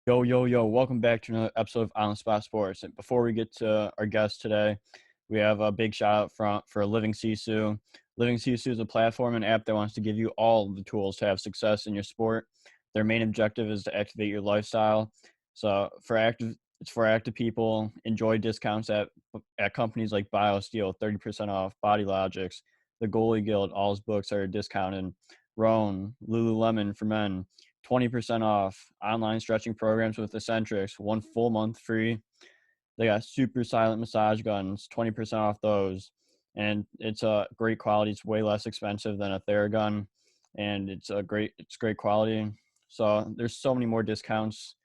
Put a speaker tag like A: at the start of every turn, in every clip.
A: Yo, yo, yo, welcome back to another episode of On the Spot Sports. And before we get to our guest today, we have a big shout out for Living Sisu. Living Sisu is a platform and app that wants to give you all the tools to have success in your sport. Their main objective is to activate your lifestyle. It's for active people. Enjoy discounts at companies like BioSteel, 30% off, Body Logics, the Goalie Guild, all his books are discounted. Roan, Lululemon for men, 20% off. Online stretching programs with Eccentrics, 1 full month free. They got super silent massage guns, 20% off those. And it's a great quality. It's way less expensive than a Theragun, and it's great quality. So there's so many more discounts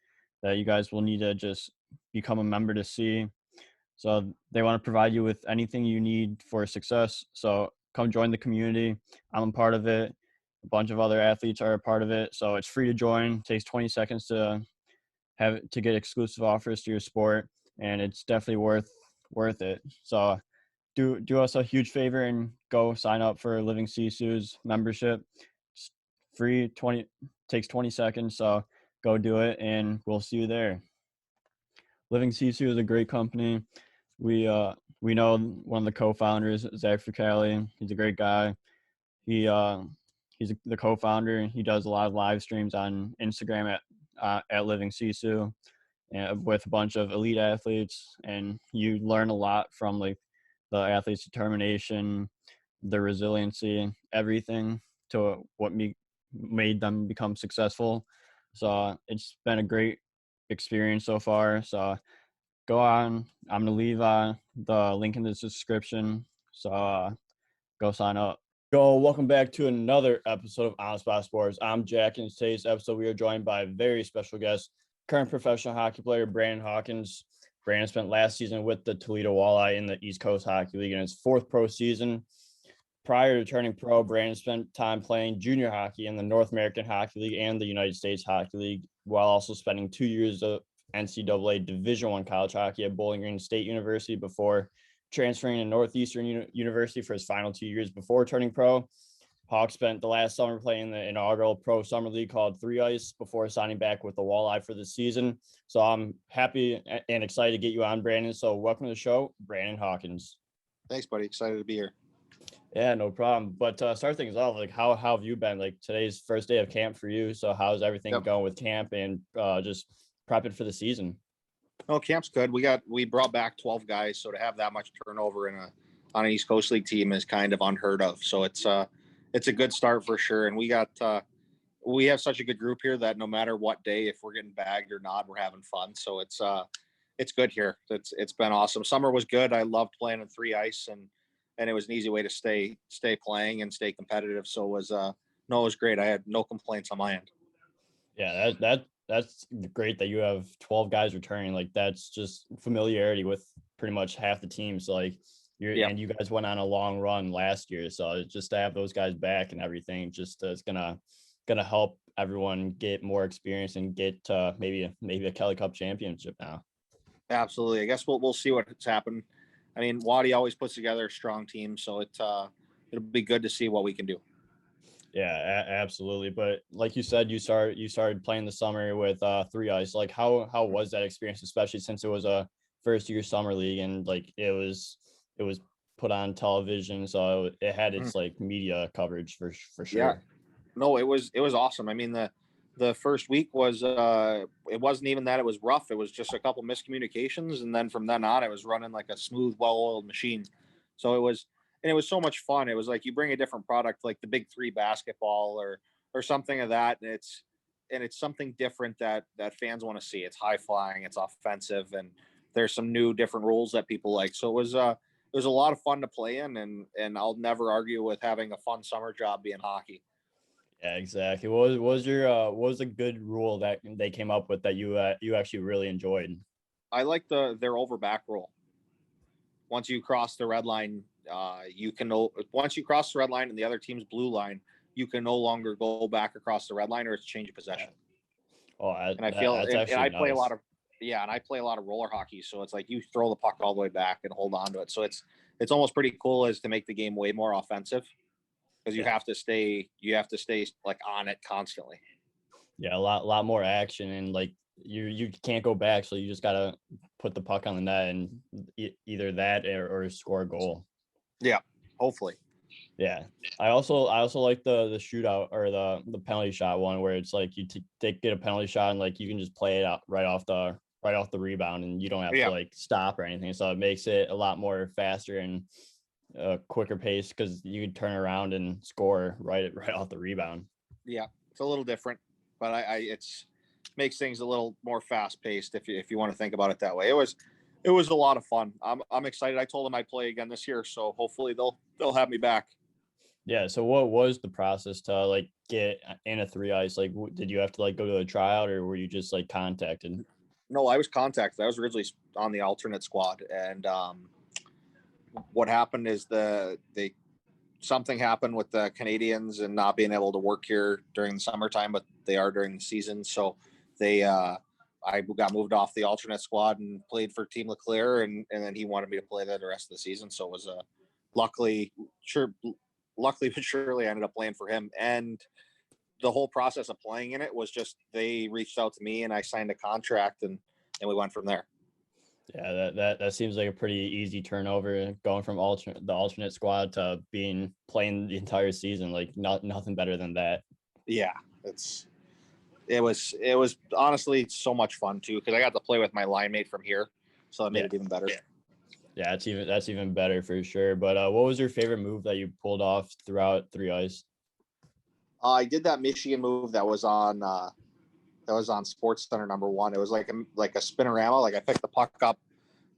A: that you guys will need to just become a member to see. So they want to provide you with anything you need for success. So come join the community. I'm a part of it. A bunch of other athletes are a part of it. So it's free to join. It takes 20 seconds to get exclusive offers to your sport, and it's definitely worth it. So do us a huge favor and go sign up for Living Sisu's membership. It's free, takes 20 seconds. So go do it, and we'll see you there. Living Sisu is a great company. We know one of the co-founders, Zach Ficali. He's a great guy. He's the co-founder. He does a lot of live streams on Instagram at Living Sisu, with a bunch of elite athletes, and you learn a lot from like the athletes' determination, their resiliency, everything to what made them become successful. So it's been a great experience so far. So go on. I'm gonna leave the link in the description. So go sign up. Yo, welcome back to another episode of On Spot Sports. I'm Jack, and in today's episode we are joined by a very special guest, current professional hockey player Brandon Hawkins. Brandon spent last season with the Toledo Walleye in the East Coast Hockey League in his 4th pro season. Prior to turning pro, Brandon spent time playing junior hockey in the North American Hockey League and the United States Hockey League, while also spending 2 years of NCAA Division I college hockey at Bowling Green State University before transferring to Northeastern University for his final 2 years before turning pro. Hawk spent the last summer playing the inaugural pro summer league called 3 Ice before signing back with the Walleye for the season. So I'm happy and excited to get you on, Brandon. So welcome to the show, Brandon Hawkins.
B: Thanks, buddy. Excited to be here.
A: Yeah, no problem. But start things off, like how have you been? Like today's first day of camp for you. So how's everything going with camp and just prepping for the season?
B: Oh, camp's good. We brought back 12 guys, so to have that much turnover on an East Coast League team is kind of unheard of. So it's a good start for sure. And we have such a good group here that no matter what day, if we're getting bagged or not, we're having fun. So it's good here. It's been awesome. Summer was good. I loved playing in 3 Ice, and it was an easy way to stay playing and stay competitive. So it was great. I had no complaints on my end.
A: Yeah, that's great that you have 12 guys returning. Like that's just familiarity with pretty much half the team. So like and you guys went on a long run last year. So just to have those guys back and everything just is gonna help everyone get more experience and get maybe a Kelly Cup championship now.
B: Absolutely. I guess we'll see what's happened. I mean, Waddy always puts together a strong team, so it'll be good to see what we can do.
A: Yeah, absolutely. But like you said, you started playing the summer with 3 Ice. Like how was that experience, especially since it was a first year summer league and like it was put on television, so it had its like media coverage for sure.
B: Yeah. No, it was awesome. I mean, the first week was it wasn't even that it was rough. It was just a couple miscommunications, and then from then on, it was running like a smooth, well-oiled machine. So it was so much fun. It was like you bring a different product, like the Big 3 basketball or something of that, and it's something different that fans want to see. It's high flying, it's offensive, and there's some new different rules that people like. So it was a lot of fun to play in, and I'll never argue with having a fun summer job being hockey.
A: Yeah, exactly. What was a good rule that they came up with that you actually really enjoyed?
B: I like their overback rule. Once you cross the red line, once you cross the red line and the other team's blue line, you can no longer go back across the red line or it's change of possession.
A: Oh,
B: and I feel and I play a lot of and I play a lot of roller hockey, so it's like you throw the puck all the way back and hold on to it. So it's almost pretty cool as to make the game way more offensive because you have to stay like on it constantly.
A: Yeah, a lot more action, and like you can't go back, so you just gotta put the puck on the net and either that or score a goal.
B: Yeah, hopefully.
A: Yeah, I also like the shootout or the penalty shot one where it's like you get a penalty shot and like you can just play it out right off the rebound and you don't have to like stop or anything. So it makes it a lot more faster and quicker pace because you can turn around and score right off the rebound.
B: Yeah, it's a little different, but it's makes things a little more fast paced if you want to think about it that way. It was a lot of fun. I'm excited. I told them I'd play again this year, so hopefully they'll have me back.
A: Yeah. So what was the process to like get in a 3-ice? Like, did you have to like go to a tryout or were you just like contacted?
B: No, I was contacted. I was originally on the alternate squad, and what happened is something happened with the Canadians and not being able to work here during the summertime, but they are during the season. So I got moved off the alternate squad and played for Team Leclerc, and then he wanted me to play there the rest of the season. So it was luckily but surely I ended up playing for him. And the whole process of playing in it was just they reached out to me and I signed a contract and we went from there.
A: Yeah, that seems like a pretty easy turnover going from the alternate squad to playing the entire season. Like nothing better than that.
B: Yeah, it was honestly so much fun too because I got to play with my line mate from here, so that made it even better.
A: Yeah, that's even better for sure. But what was your favorite move that you pulled off throughout 3-ice?
B: I did that Michigan move that was on Sports Center #1. It was like a spinorama. Like I picked the puck up,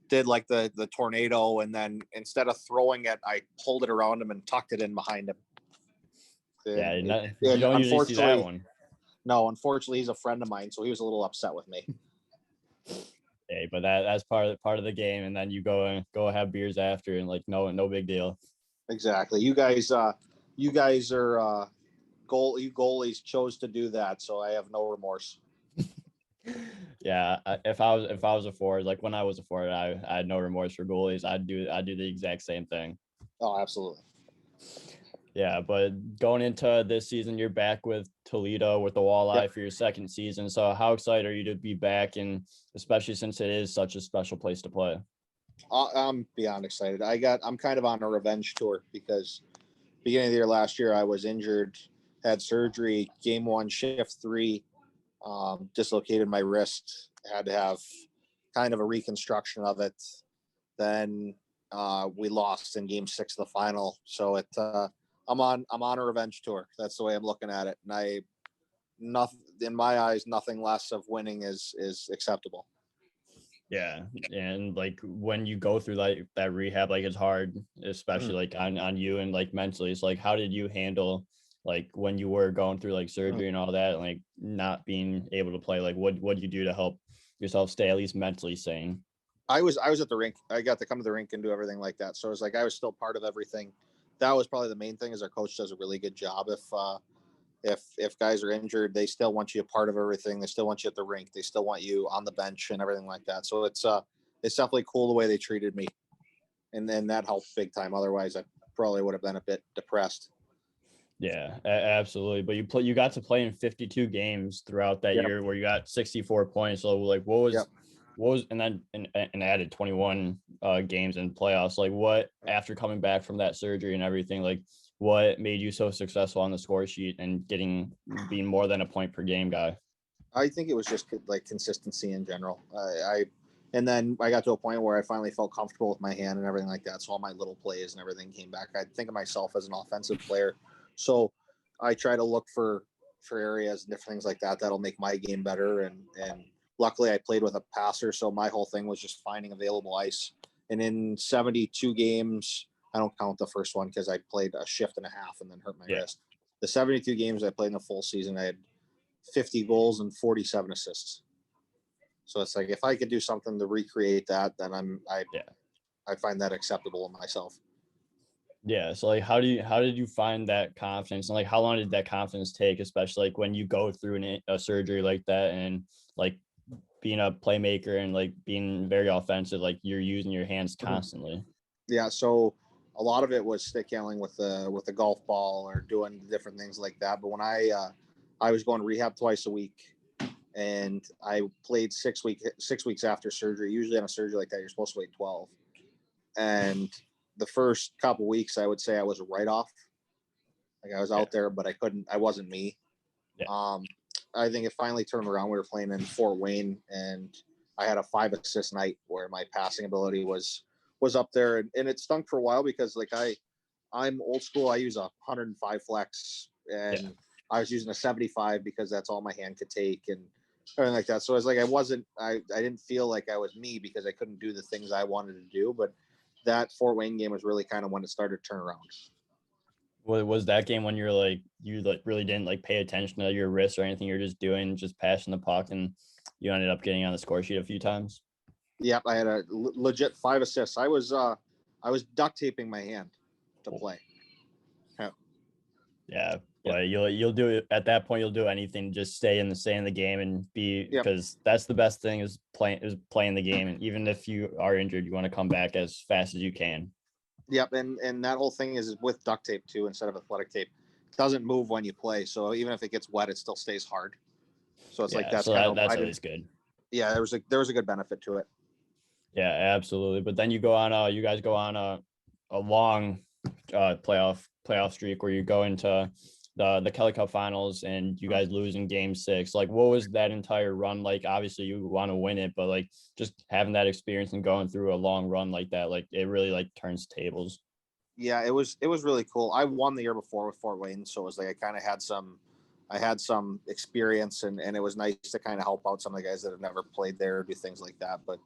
B: did like the tornado, and then instead of throwing it, I pulled it around him and tucked it in behind him.
A: And you don't usually see that one.
B: No, unfortunately, he's a friend of mine, so he was a little upset with me.
A: Hey, but that's part of the game, and then you go have beers after, and like no big deal.
B: Exactly. You guys are you goalies chose to do that, so I have no remorse.
A: Yeah, if I was a forward, like when I was a forward, I had no remorse for goalies. I'd do the exact same thing.
B: Oh, absolutely.
A: Yeah, but going into this season, you're back with Toledo with the Walleye for your second season. So how excited are you to be back, and especially since it is such a special place to play?
B: I'm beyond excited. I'm kind of on a revenge tour because beginning of the year last year, I was injured, had surgery, game 1, shift 3, dislocated my wrist, had to have kind of a reconstruction of it. Then we lost in game 6 of the final. So I'm on a revenge tour. That's the way I'm looking at it. And in my eyes, nothing less of winning is acceptable.
A: Yeah, and like when you go through like that rehab, like it's hard, especially like on you and like mentally. It's like, how did you handle like when you were going through like surgery and all that, and, like not being able to play? Like what you do to help yourself stay at least mentally sane?
B: I was at the rink. I got to come to the rink and do everything like that. So it was like I was still part of everything. That was probably the main thing. Is our coach does a really good job. If guys are injured, they still want you a part of everything. They still want you at the rink. They still want you on the bench and everything like that. So it's definitely cool the way they treated me, and then that helped big time. Otherwise, I probably would have been a bit depressed.
A: Yeah, absolutely. But you got to play in 52 games throughout that year, where you got 64 points. So like, what was and then and added 21 games in playoffs. Like, what after coming back from that surgery and everything, like what made you so successful on the score sheet and being more than a point per game guy?
B: I think it was just like consistency in general. And then I got to a point where I finally felt comfortable with my hand and everything like that. So all my little plays and everything came back. I think of myself as an offensive player. So I try to look for areas and different things like that that'll make my game better. And luckily I played with a passer. So my whole thing was just finding available ice. And in 72 games, I don't count the first one because I played a shift and a half and then hurt my wrist. The 72 games I played in the full season, I had 50 goals and 47 assists. So it's like if I could do something to recreate that, then I find that acceptable in myself.
A: Yeah. So like, how did you find that confidence, and like how long did that confidence take, especially like when you go through a surgery like that and like being a playmaker and like being very offensive, like you're using your hands constantly?
B: Yeah. So a lot of it was stick handling with the golf ball or doing different things like that. But when I was going rehab twice a week, and I played 6 weeks after surgery. Usually on a surgery like that, you're supposed to wait 12. And the first couple weeks, I would say I was a write-off. Like I was out there, but I wasn't me.
A: Yeah.
B: I think it finally turned around. We were playing in Fort Wayne, and I had a 5-assist night where my passing ability was up there, and it stunk for a while because like I'm old school. I use a 105 flex, and I was using a 75 because that's all my hand could take and everything like that. So I was like, I didn't feel like I was me because I couldn't do the things I wanted to do. But that Fort Wayne game was really kind of when it started to turn around.
A: Was that game when you really didn't like pay attention to your wrist or anything? You're just passing the puck, and you ended up getting on the score sheet a few times?
B: Yep, I had a legit 5 assists. I was duct taping my hand to play.
A: Yeah, but you'll do it at that point. You'll do anything, just stay in the game and be, because that's the best thing is playing the game. And even if you are injured, you want to come back as fast as you can.
B: Yep, and that whole thing is with duct tape too instead of athletic tape. It doesn't move when you play, so even if it gets wet, it still stays hard. So it's like that's
A: always good.
B: Yeah, there was a good benefit to it.
A: Yeah, absolutely. But then you guys go on a long playoff streak where you go into the Kelly Cup finals and you guys lose in game 6. Like, what was that entire run like? Obviously you want to win it, but like just having that experience and going through a long run like that, like it really like turns tables.
B: Yeah, it was really cool. I won the year before with Fort Wayne, so it was like I had some experience, and it was nice to kind of help out some of the guys that have never played there, do things like that. But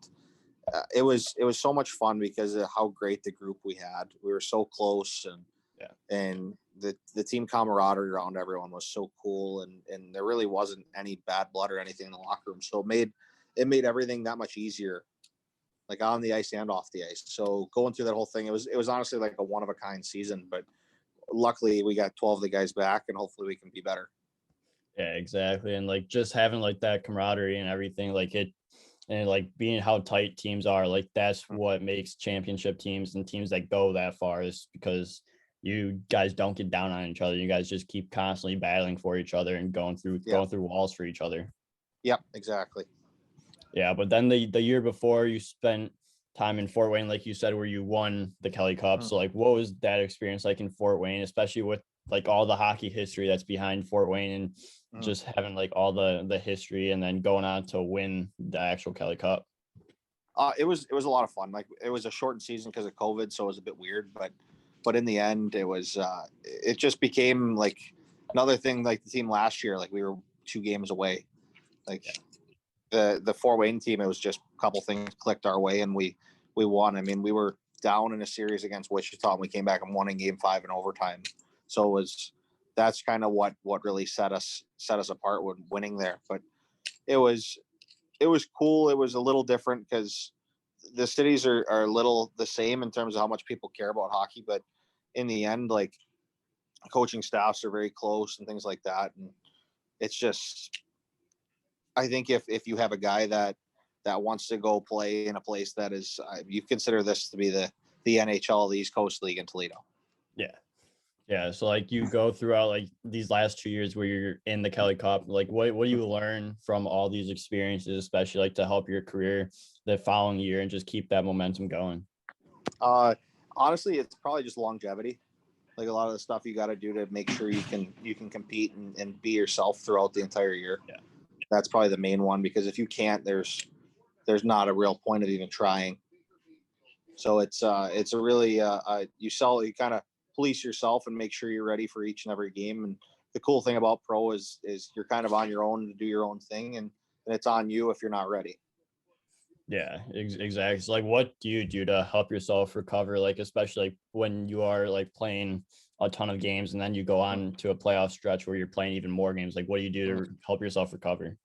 B: it was so much fun because of how great the group we had. We were so close, and the team camaraderie around everyone was so cool, and there really wasn't any bad blood or anything in the locker room. So it made everything that much easier, like on the ice and off the ice. So going through that whole thing, it was honestly like a one of a kind season, but luckily we got 12 of the guys back, and hopefully we can be better.
A: Yeah, exactly. And like just having like that camaraderie and everything, like it, and like being how tight teams are, like that's what makes championship teams and teams that go that far, is because you guys don't get down on each other. You guys just keep constantly battling for each other and going through walls for each other.
B: Yep, exactly.
A: Yeah, but then the year before, you spent time in Fort Wayne, like you said, where you won the Kelly Cup. So like, what was that experience like in Fort Wayne, especially with like all the hockey history that's behind Fort Wayne, and just having like all the history, and then going on to win the actual Kelly Cup?
B: It was a lot of fun. Like it was a shortened season because of COVID, so it was a bit weird, but in the end, it just became like another thing like the team last year. Like we were 2 games away. Like the Fort Wayne team, it was just a couple things clicked our way, and we won. I mean, we were down in a series against Wichita, and we came back and won in game 5 in overtime. So that's kind of what really set us apart when winning there. But it was cool. It was a little different because the cities are a little the same in terms of how much people care about hockey, but in the end, like coaching staffs are very close and things like that. And it's just, I think if you have a guy that wants to go play in a place that is, you consider this to be the NHL, the East Coast League in Toledo.
A: Yeah. Yeah. So like you go throughout like these last 2 years where you're in the Kelly Cup, like what do you learn from all these experiences, especially like to help your career the following year and just keep that momentum going?
B: Honestly, it's probably just longevity. Like a lot of the stuff you got to do to make sure you can compete and be yourself throughout the entire year.
A: Yeah.
B: That's probably the main one, because if you can't, there's not a real point of even trying. So it's a really you kind of police yourself and make sure you're ready for each and every game. And the cool thing about pro is you're kind of on your own to do your own thing, and it's on you if you're not ready.
A: Yeah, exactly. So like, what do you do to help yourself recover? Like, especially like when you are like playing a ton of games and then you go on to a playoff stretch where you're playing even more games. Like, what do you do to help yourself recover?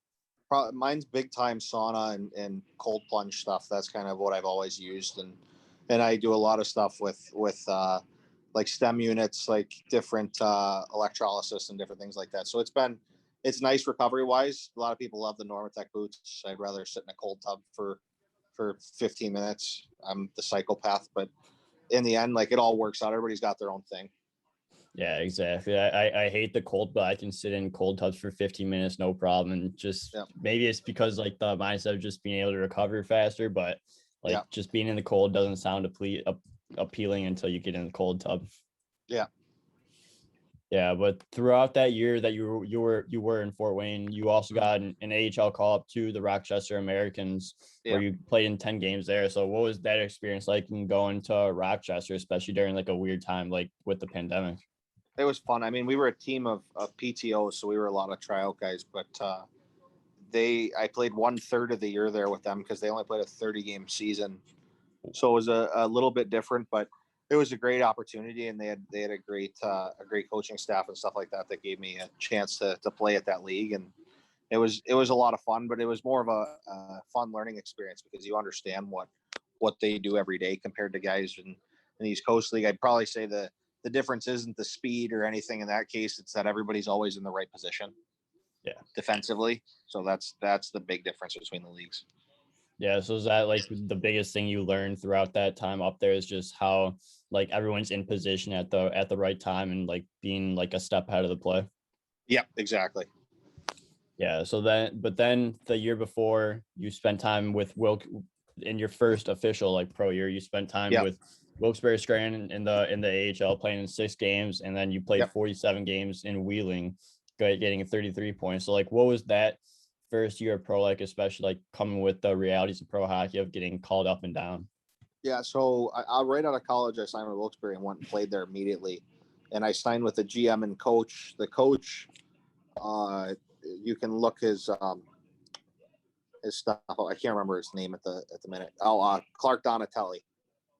B: Mine's big time sauna and cold plunge stuff. That's kind of what I've always used. And I do a lot of stuff with like STEM units, like different electrolysis and different things like that. So it's nice recovery wise. A lot of people love the Normatec boots. I'd rather sit in a cold tub for 15 minutes. I'm the psychopath, but in the end, like it all works out. Everybody's got their own thing.
A: Yeah, exactly. I hate the cold, but I can sit in cold tubs for 15 minutes, no problem. And just
B: Yeah.
A: maybe it's because like the mindset of just being able to recover faster, but
B: Yeah.
A: like just being in the cold doesn't sound appealing until you get in the cold tub.
B: Yeah.
A: Yeah, but throughout that year that you were in Fort Wayne, you also got an AHL call up to the Rochester Americans, where
B: Yeah.
A: you played in 10 games there. So what was that experience like in going to Rochester, especially during like a weird time like with the pandemic?
B: It was fun. I mean, we were a team of PTOs, so we were a lot of tryout guys, but I played 1/3 of the year there with them because they only played a 30-game season. So it was a little bit different, but it was a great opportunity, and they had a great coaching staff and stuff like that that gave me a chance to play at that league, and it was a lot of fun, but it was more of a fun learning experience because you understand what they do every day compared to guys in the East Coast League. I'd probably say the difference isn't the speed or anything in that case. It's that everybody's always in the right position.
A: Yeah.
B: Defensively. So that's the big difference between the leagues.
A: Yeah, so is that like the biggest thing you learned throughout that time up there is just how like everyone's in position at the right time and like being like a step ahead of the play?
B: Yeah, exactly.
A: Yeah, so then the year before you spent time with Wilkes in your first official like pro year, you spent time
B: Yeah.
A: with Wilkes-Barre Scranton in the AHL playing in 6 games, and then you played
B: Yep.
A: 47 games in Wheeling, getting 33 points. So like what was that first year of pro like, especially like coming with the realities of pro hockey of getting called up and down?
B: Yeah, so I right out of college, I signed with Wilkes-Barre and went and played there immediately. And I signed with the GM and coach. The coach, you can look his stuff. I can't remember his name at the minute. Clark Donatelli.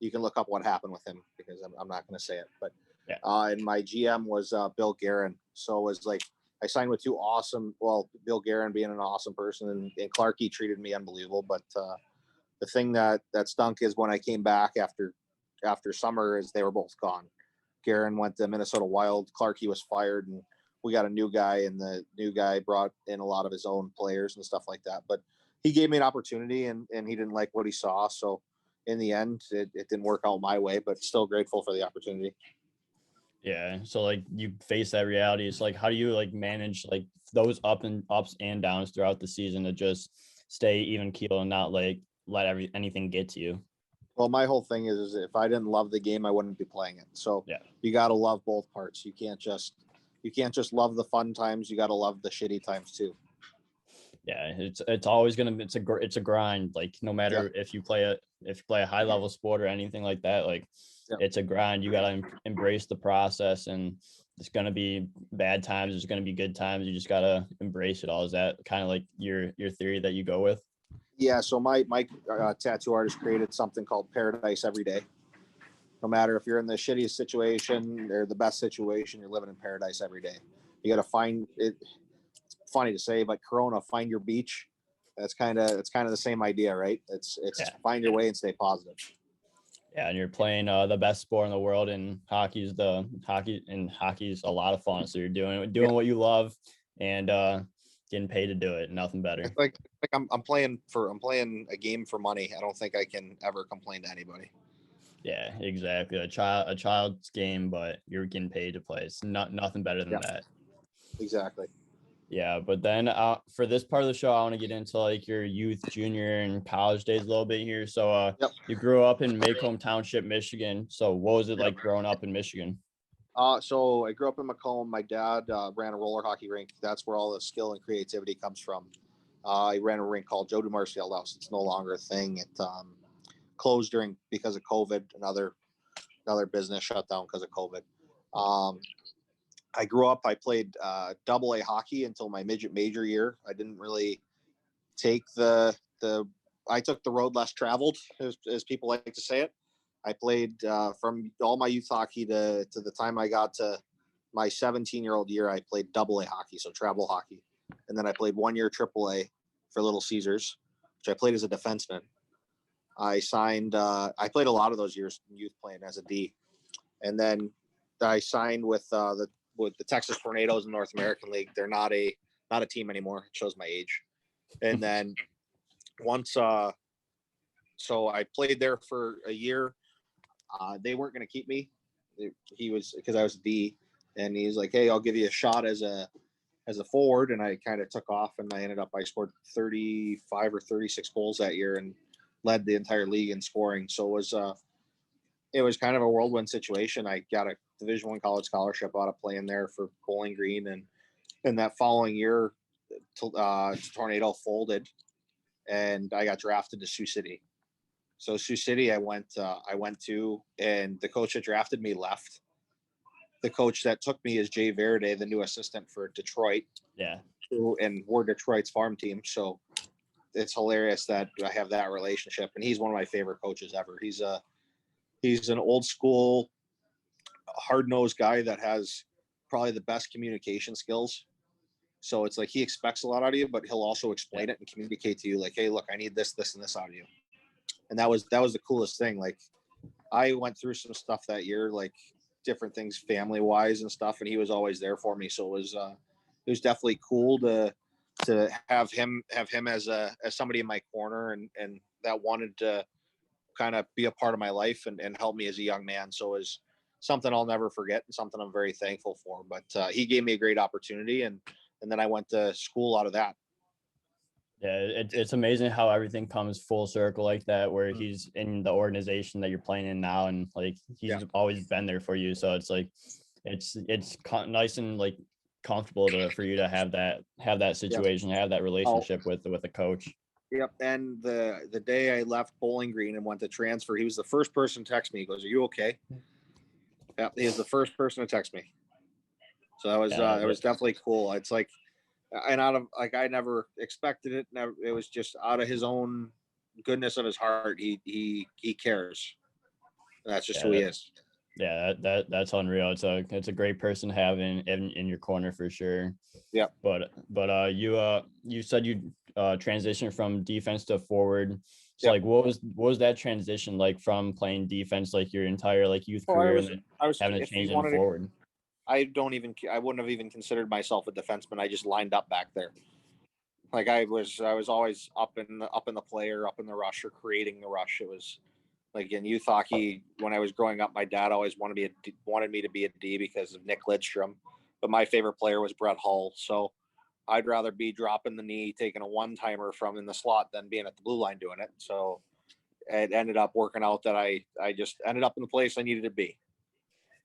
B: You can look up what happened with him because I'm not going to say it. But
A: Yeah.
B: And my GM was Bill Guerin. So it was like I signed with two awesome. Well, Bill Guerin being an awesome person, and Clarky treated me unbelievable. But the thing that stunk is when I came back after summer, is they were both gone. Guerin went to Minnesota Wild. Clarky was fired, and we got a new guy, and the new guy brought in a lot of his own players and stuff like that. But he gave me an opportunity, and he didn't like what he saw. So in the end, it didn't work out my way, but still grateful for the opportunity.
A: Yeah. So like you face that reality. It's like how do you like manage like those ups and downs throughout the season to just stay even keel and not like let anything get to you?
B: Well, my whole thing is if I didn't love the game, I wouldn't be playing it. So
A: Yeah.
B: you got to love both parts. You can't just love the fun times. You got to love the shitty times too.
A: Yeah, it's always gonna it's a grind. Like no matter if you play a high level sport or anything like that, like it's a grind. You gotta embrace the process, and it's gonna be bad times. There's gonna be good times. You just gotta embrace it all. Is that kind of like your theory that you go with?
B: Yeah. So my tattoo artist created something called Paradise Every Day. No matter if you're in the shittiest situation or the best situation, you're living in paradise every day. You got to find it. It's funny to say, but Corona, find your beach. It's kind of the same idea, right? It's find your way and stay positive.
A: Yeah, and you're playing the best sport in the world, and hockey's a lot of fun. So you're doing what you love, and getting paid to do it. Nothing better.
B: It's like I'm playing a game for money. I don't think I can ever complain to anybody.
A: Yeah, exactly. A child's game, but you're getting paid to play. It's nothing better than that.
B: Exactly.
A: Yeah, but then for this part of the show, I want to get into like your youth, junior, and college days a little bit here. So you grew up in Macomb Township, Michigan. So what was it like growing up in Michigan?
B: So I grew up in Macomb. My dad ran a roller hockey rink. That's where all the skill and creativity comes from. I ran a rink called Joe DeMars Fieldhouse. It's no longer a thing. It closed because of COVID. Another business shut down because of COVID. I grew up. I played Double A hockey until my midget major year. I didn't really take I took the road less traveled, as people like to say it. I played from all my youth hockey to the time I got to my 17-year-old year. I played Double A hockey, so travel hockey, and then I played 1 year Triple A for Little Caesars, which I played as a defenseman. I signed. I played a lot of those years in youth playing as a D, and then I signed with the Texas Tornadoes in North American League. They're not a team anymore. It shows my age. And then once, so I played there for a year. They weren't going to keep me. Because I was a D. and he's like, hey, I'll give you a shot as a forward. And I kind of took off, and I scored 35 or 36 goals that year and led the entire league in scoring. So it was kind of a whirlwind situation. I got a Division I college scholarship out of playing there for Bowling Green, and that following year, Tornado folded, and I got drafted to Sioux City. So Sioux City, I went to, and the coach that drafted me left. The coach that took me is Jay Verde, the new assistant for Detroit.
A: Yeah.
B: And we're Detroit's farm team. So it's hilarious that I have that relationship. And he's one of my favorite coaches ever. He's an old school, hard-nosed guy that has probably the best communication skills. So it's like he expects a lot out of you, but he'll also explain it and communicate to you like, hey, look, I need this, this, and this out of you. And that was the coolest thing. Like, I went through some stuff that year, like different things family wise and stuff, and he was always there for me. So it was definitely cool to have him as somebody in my corner and that wanted to kind of be a part of my life and help me as a young man. So it was something I'll never forget and something I'm very thankful for. But he gave me a great opportunity, and then I went to school out of that.
A: Yeah, it's amazing how everything comes full circle like that, where he's in the organization that you're playing in now, and like he's always been there for you. So it's like it's nice and like comfortable for you to have that situation, have that relationship with a coach.
B: Yep. And the day I left Bowling Green and went to transfer, he was the first person to text me. He goes, "Are you okay?" Yeah, he was the first person to text me. So that was it was definitely cool. It's like, and out of like I never expected it. Never, it was just out of his own goodness of his heart. He cares. That's just who he is.
A: Yeah, that's unreal. It's a great person to have in your corner for sure.
B: Yeah.
A: But you said you transitioned from defense to forward. So like what was that transition like from playing defense like your entire like youth career and then having to change into forward?
B: I wouldn't have even considered myself a defenseman. I just lined up back there. Like I was always up in the player, up in the rush, or creating the rush. It was like in youth hockey when I was growing up, my dad always wanted me to be a D because of Nick Lidstrom, but my favorite player was Brett Hull. So I'd rather be dropping the knee, taking a one-timer from in the slot than being at the blue line doing it. So it ended up working out that I just ended up in the place I needed to be.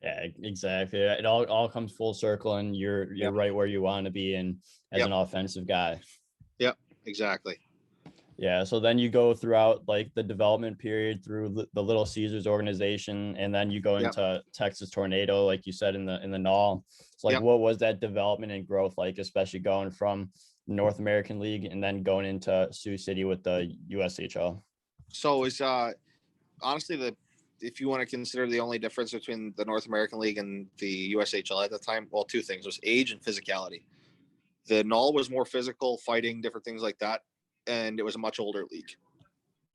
A: Yeah, exactly. It all comes full circle, and you're right where you want to be in as an offensive guy.
B: Yep, exactly.
A: Yeah, so then you go throughout like the development period through the Little Caesars organization, and then you go into Texas Tornado, like you said in the NOL. So like, what was that development and growth like, especially going from North American League and then going into Sioux City with the USHL?
B: So it's honestly if you want to consider the only difference between the North American League and the USHL at the time, well, two things: was age and physicality. The NOL was more physical, fighting, different things like that, and it was a much older league.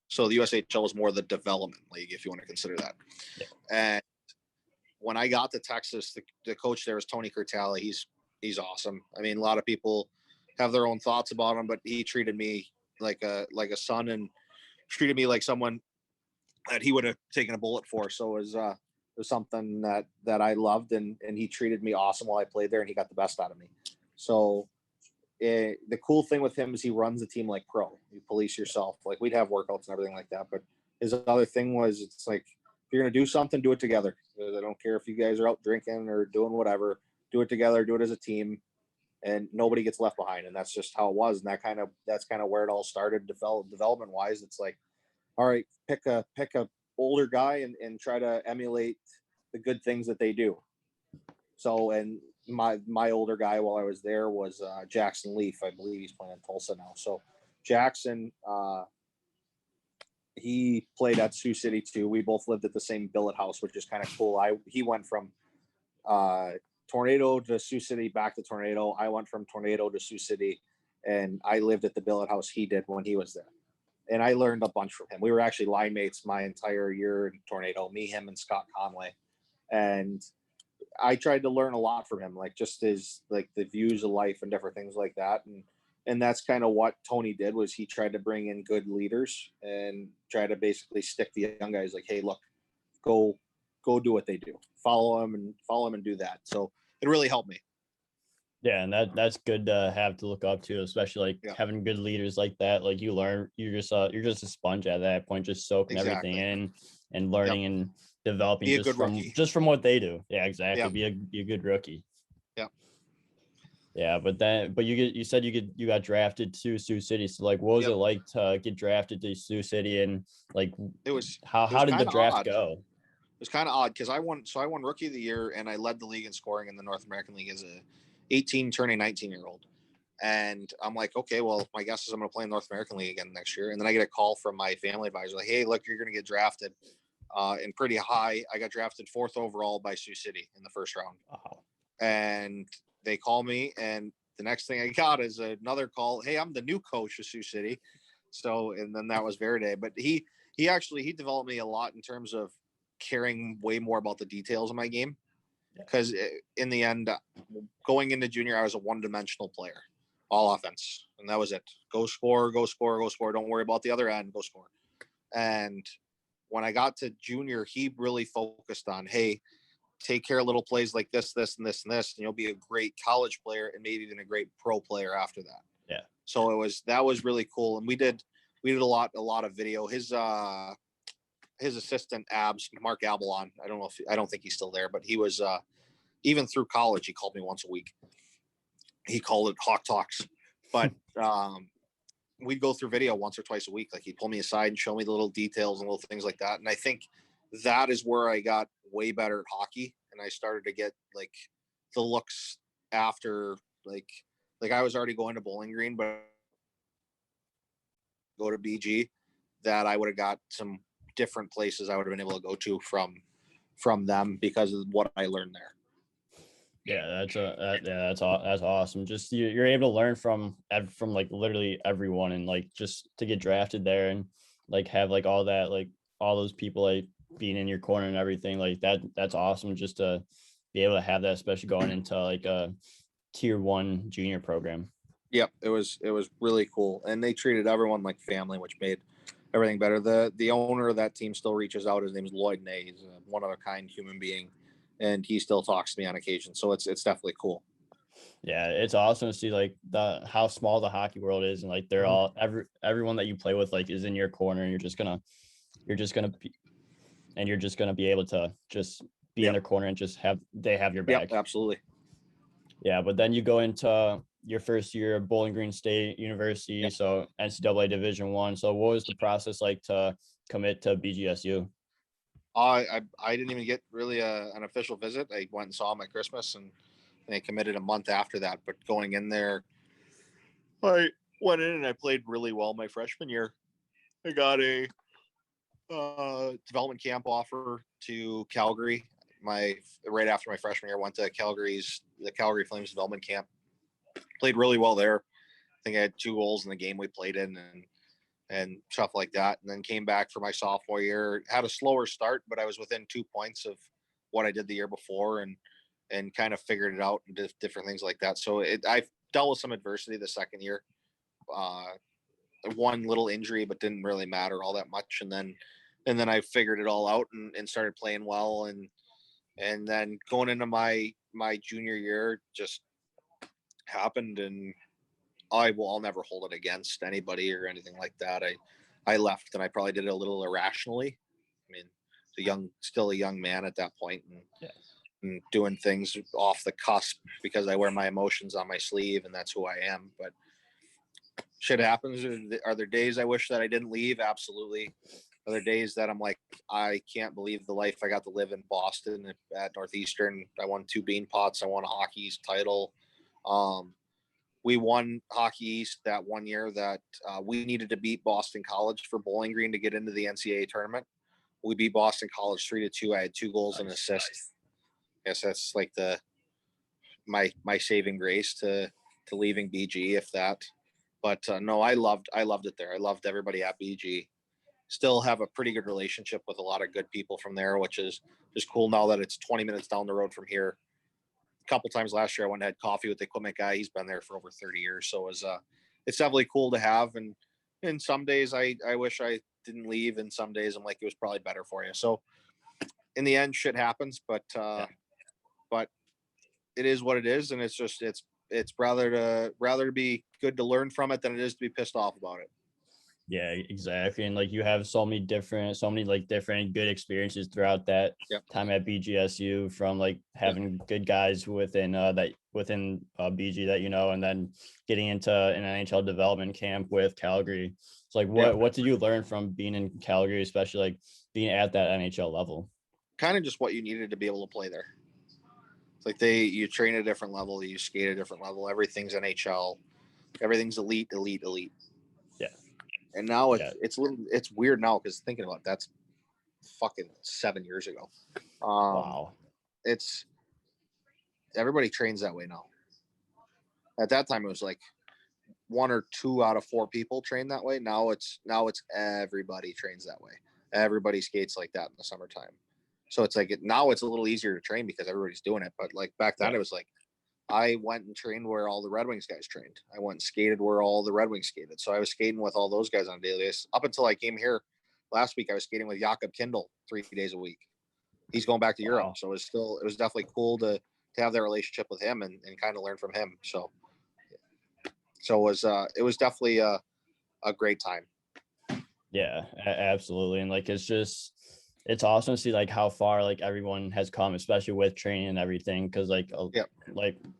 B: So the USHL was more the development league, if you want to consider that. Yeah. And when I got to Texas, the coach there was Tony Curtale. He's awesome. I mean, a lot of people have their own thoughts about him, but he treated me like a son and treated me like someone that he would have taken a bullet for. So it was something that I loved, and he treated me awesome while I played there, and he got the best out of me. So the cool thing with him is he runs the team like pro. You police yourself. Like we'd have workouts and everything like that. But his other thing was, it's like, if you're going to do something, do it together. I don't care if you guys are out drinking or doing whatever, do it together, do it as a team, and nobody gets left behind. And that's just how it was. And that's kind of where it all started development wise. It's like, all right, pick a older guy and try to emulate the good things that they do. So, and my older guy while I was there was Jackson Leaf. I believe he's playing in Tulsa now. So Jackson, he played at Sioux City too. We both lived at the same billet house, which is kind of cool. He went from Tornado to Sioux City, back to Tornado. I went from Tornado to Sioux City, and I lived at the billet house he did when he was there. And I learned a bunch from him. We were actually line mates my entire year in Tornado, me, him, and Scott Conway. And I tried to learn a lot from him, like just his, like the views of life and different things like that. And that's kind of what Tony did, was he tried to bring in good leaders and try to basically stick the young guys like, hey, look, go do what they do. Follow them and do that. So really helped me.
A: Yeah, and that's good to have to look up to, especially like having good leaders like that. Like you're just a sponge at that point, just soaking everything in and learning and developing
B: Be a good rookie.
A: just from what they do. Yeah, exactly.
B: Yep.
A: Be a good rookie.
B: Yeah.
A: Yeah, but you said you got drafted to Sioux City. So like, what was it like to get drafted to Sioux City, and like how did the draft go?
B: It was kind of odd because I won rookie of the year, and I led the league in scoring in the North American League as a 18 turning 19-year-old. And I'm like, okay, well, my guess is I'm going to play in the North American League again next year. And then I get a call from my family advisor, like, hey, look, you're going to get drafted in pretty high. I got drafted 4th overall by Sioux City in the first round.
A: Wow.
B: And they call me, and the next thing I got is another call. Hey, I'm the new coach of Sioux City. So, and then that was Verde. But he developed me a lot in terms of caring way more about the details of my game. Because in the end, going into junior, I was a one-dimensional player, all offense. And that was it. Go score, go score, go score. Don't worry about the other end, go score. And when I got to junior, he really focused on, hey, take care of little plays like this, this, and this, and this, and you'll be a great college player and maybe even a great pro player after that.
A: Yeah.
B: So that was really cool. And we did a lot of video. His assistant Mark Abalon, I don't think he's still there, but he was even through college, he called me once a week. He called it Hawk Talks. But we'd go through video once or twice a week. Like he'd pull me aside and show me the little details and little things like that. And I think that is where I got way better at hockey, and I started to get like the looks after like I was already going to Bowling Green, but go to BG, that I would have got some different places I would have been able to go to from them because of what I learned there.
A: Yeah, that's awesome. Just you're able to learn from like literally everyone, and like just to get drafted there and like have like all that, like all those people like being in your corner and everything like that. That's awesome just to be able to have that, especially going into like a tier 1 junior program.
B: Yep, it was really cool, and they treated everyone like family, which made everything better. The owner of that team still reaches out. His name is Lloyd Ney. He's a one of a kind human being, and he still talks to me on occasion. So it's definitely cool.
A: Yeah, it's awesome to see like how small the hockey world is, and like they're all everyone that you play with like is in your corner, and you're just gonna be able to just be in their corner and just have your back.
B: Yep, absolutely.
A: Yeah, but then you go into your first year of Bowling Green State University, so NCAA Division I. So what was the process like to commit to BGSU?
B: I didn't even get really an official visit. I went and saw him at Christmas, and I committed a month after that. But going in there, I went in and I played really well my freshman year. I got a development camp offer to Calgary. Right after my freshman year, went to the Calgary Flames development camp. Played really well there. I think I had 2 goals in the game we played in, and stuff like that. And then came back for my sophomore year. Had a slower start, but I was within 2 points of what I did the year before, and kind of figured it out and did different things like that. So I dealt with some adversity the second year. One little injury, but didn't really matter all that much. And then I figured it all out and started playing well. And then going into my junior year just happened, and I'll never hold it against anybody or anything like that. I left, and I probably did it a little irrationally. I mean, still a young man at that point, and doing things off the cusp because I wear my emotions on my sleeve, and that's who I am. But shit happens. Are there days I wish that I didn't leave? Absolutely. Are there days that I'm like, I can't believe the life I got to live in Boston at Northeastern. I won 2 Bean Pots. I won a Hockey East title. We won Hockey East that one year that we needed to beat Boston College for Bowling Green to get into the NCAA tournament. We beat Boston College 3-2. I had 2 goals and assists. Yes, that's like my saving grace to leaving BG, if that. But no, I loved it there. I loved everybody at BG. Still have a pretty good relationship with a lot of good people from there, which is just cool now that it's 20 minutes down the road from here. A couple times last year I went and had coffee with the equipment guy. He's been there for over 30 years. So it's definitely cool to have. And some days I wish I didn't leave, and some days I'm like, it was probably better for you. So in the end, shit happens, but it is what it is, and it's just it's rather to be good to learn from it than it is to be pissed off about it.
A: Yeah, exactly. And like you have so many like different good experiences throughout that
B: Yep.
A: time at BGSU, from like having good guys within BG that and then getting into an NHL development camp with Calgary. So like what did you learn from being in Calgary, especially like being at that NHL level?
B: Kind of just what you needed to be able to play there. It's like you train at a different level, you skate at a different level. Everything's NHL, everything's elite.
A: Yeah.
B: And now it's weird now because thinking about it, that's fucking 7 years ago.
A: Wow.
B: It's everybody trains that way now. At that time, it was like 1 or 2 out of 4 people train that way. Now it's everybody trains that way. Everybody skates like that in the summertime. So it's like now it's a little easier to train because everybody's doing it. But like back then, it was like I went and trained where all the Red Wings guys trained. I went and skated where all the Red Wings skated. So I was skating with all those guys on a daily basis. Up until I came here last week, I was skating with Jakob Kindle 3 days a week. He's going back to Europe. So it was definitely cool to have that relationship with him and kind of learn from him. So it was definitely a great time.
A: Yeah, absolutely. And like it's awesome to see like how far like everyone has come, especially with training and everything. Because like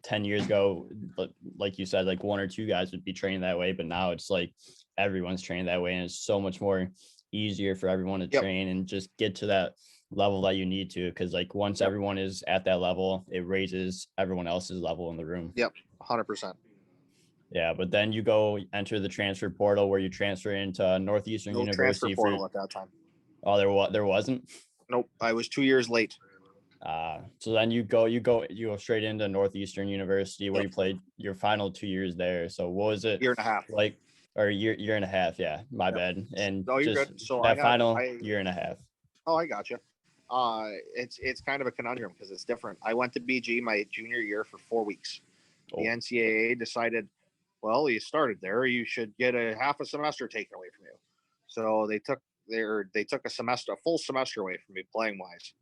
A: 10 years ago, but like you said, like 1 or 2 guys would be trained that way, but now it's like everyone's trained that way, and it's so much more easier for everyone to train and just get to that level that you need to. Because like once everyone is at that level, it raises everyone else's level in the room.
B: 100%.
A: Yeah, but then you go enter the transfer portal where you transfer into Northeastern University.
B: Transfer portal at that time.
A: Oh, there wasn't?
B: Nope, I was 2 years late.
A: So then you go straight into Northeastern University where you played your final 2 years there. So what was it?
B: Year and a half.
A: Like, or year and a half? Yeah, my bad. And
B: you're
A: just
B: good. So
A: that final year and a half.
B: Oh, I gotcha. It's kind of a conundrum because it's different. I went to BG my junior year for 4 weeks. The NCAA decided, well, you started there, you should get a half a semester taken away from you. So they took a full semester away from me playing wise.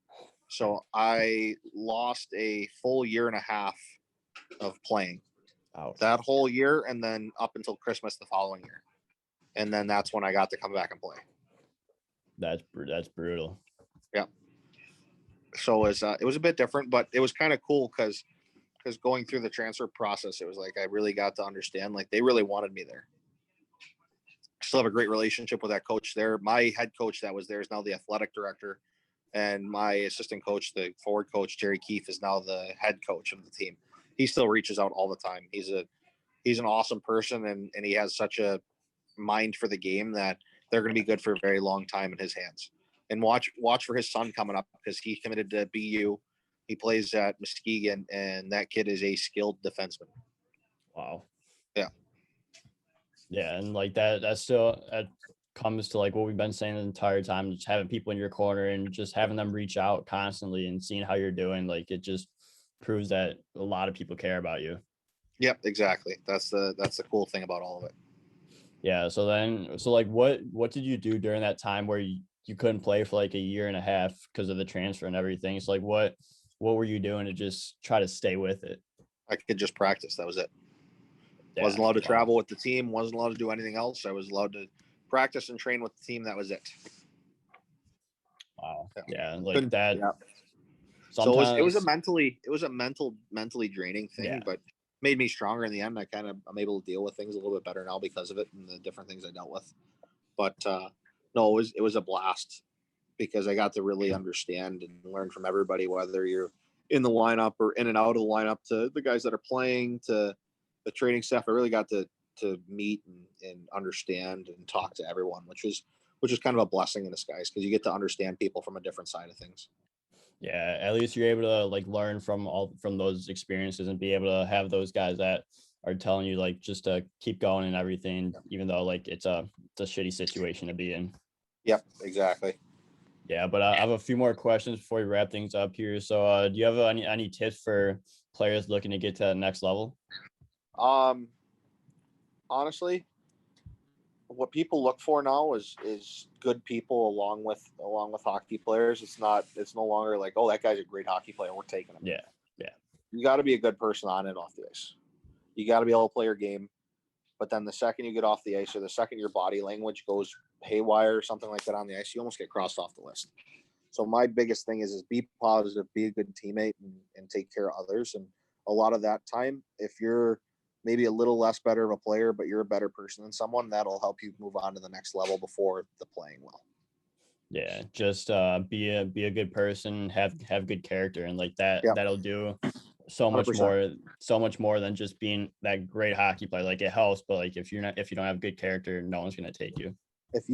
B: So I lost a full year and a half of playing.
A: Ouch.
B: That whole year, and then up until Christmas the following year. And then that's when I got to come back and play.
A: That's brutal.
B: Yeah. So it was a bit different, but it was kind of cool because going through the transfer process, it was like I really got to understand, like they really wanted me there. Still have a great relationship with that coach there. My head coach that was there is now the athletic director, and my assistant coach, the forward coach, Jerry Keefe, is now the head coach of the team. He still reaches out all the time. He's an awesome person, and he has such a mind for the game that they're going to be good for a very long time in his hands. And watch for his son coming up because he committed to BU. He plays at Muskegon, and that kid is a skilled defenseman.
A: Wow.
B: Yeah.
A: Yeah, and like that still comes to like what we've been saying the entire time, just having people in your corner and just having them reach out constantly and seeing how you're doing. Like it just proves that a lot of people care about you.
B: Yep, exactly. That's the cool thing about all of it.
A: Yeah. So like what did you do during that time where you couldn't play for like a year and a half because of the transfer and everything? So like what were you doing to just try to stay with it?
B: I could just practice. That was it.
A: Yeah,
B: wasn't allowed to travel with the team. Wasn't allowed to do anything else. I was allowed to practice and train with the team. That was it.
A: Wow. Yeah. Like that.
B: Yeah. So it was a mentally draining thing, but made me stronger in the end. I'm able to deal with things a little bit better now because of it and the different things I dealt with. But no, it was a blast because I got to really understand and learn from everybody, whether you're in the lineup or in and out of the lineup, to the guys that are playing, to the training staff. I really got to meet and understand and talk to everyone, which is kind of a blessing in disguise because you get to understand people from a different side of things.
A: Yeah, at least you're able to like learn from those experiences and be able to have those guys that are telling you like just to keep going and everything, even though like it's a shitty situation to be in.
B: Yep, exactly.
A: Yeah, but I have a few more questions before we wrap things up here. So do you have any tips for players looking to get to the next level?
B: Honestly, what people look for now is good people along with hockey players. It's no longer like, oh, that guy's a great hockey player, we're taking him.
A: Yeah.
B: you got to be a good person on and off the ice. You got to be able to play your game. But then the second you get off the ice, or the second your body language goes haywire or something like that on the ice, you almost get crossed off the list. So my biggest thing is be positive, be a good teammate, and take care of others. And a lot of that time, if you're maybe a little less better of a player, but you're a better person than someone, that'll help you move on to the next level before the playing well.
A: Yeah, just be a good person, have good character, and like that.
B: Yeah.
A: That'll do so much
B: 100%.
A: more than just being that great hockey player. Like it helps, but like if you don't have good character, no one's gonna take you.
B: If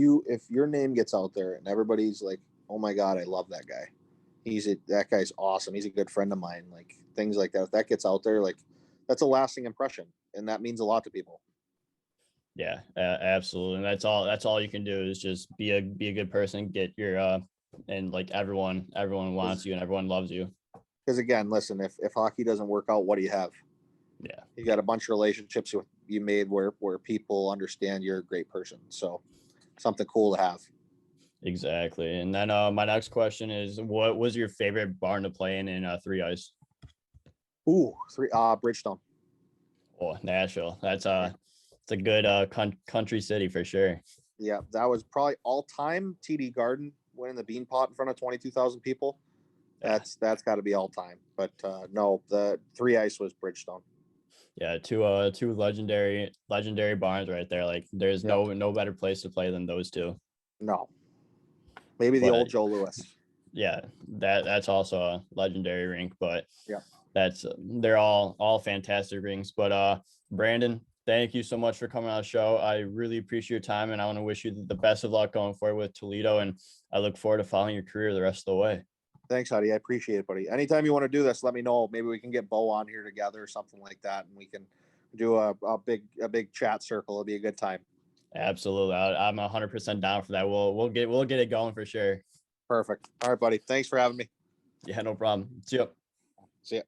B: your name gets out there and everybody's like, oh my God, I love that guy. That guy's awesome. He's a good friend of mine. Like things like that. If that gets out there, like that's a lasting impression, and that means a lot to people.
A: Yeah, absolutely. And that's all you can do is just be a good person, get your and like everyone wants you and everyone loves you.
B: Because again, listen, if hockey doesn't work out, what do you have?
A: Yeah.
B: You got a bunch of relationships you made where people understand you're a great person. So something cool to have.
A: Exactly. And then my next question is, what was your favorite barn to play in 3 ice?
B: Ooh, Bridgestone.
A: Oh, Nashville. It's a good country city for sure.
B: Yeah, that was probably all time. TD Garden winning the Beanpot in front of 22,000 people. That's got to be all time. But no, the 3 ice was Bridgestone.
A: Yeah, two legendary barns right there. Like there's no better place to play than those two.
B: No, maybe the old Joe Louis.
A: Yeah, that's also a legendary rink, but
B: yeah,
A: they're all fantastic rinks. But Brandon, thank you so much for coming on the show. I really appreciate your time, and I want to wish you the best of luck going forward with Toledo, and I look forward to following your career the rest of the way.
B: Thanks, Huddy. I appreciate it, buddy. Anytime you want to do this, let me know. Maybe we can get Bo on here together or something like that, and we can do a big chat circle. It'll be a good time.
A: Absolutely. I'm 100% down for that. We'll get it going for sure.
B: Perfect. All right, buddy. Thanks for having me.
A: Yeah, no problem. See ya.
B: See ya.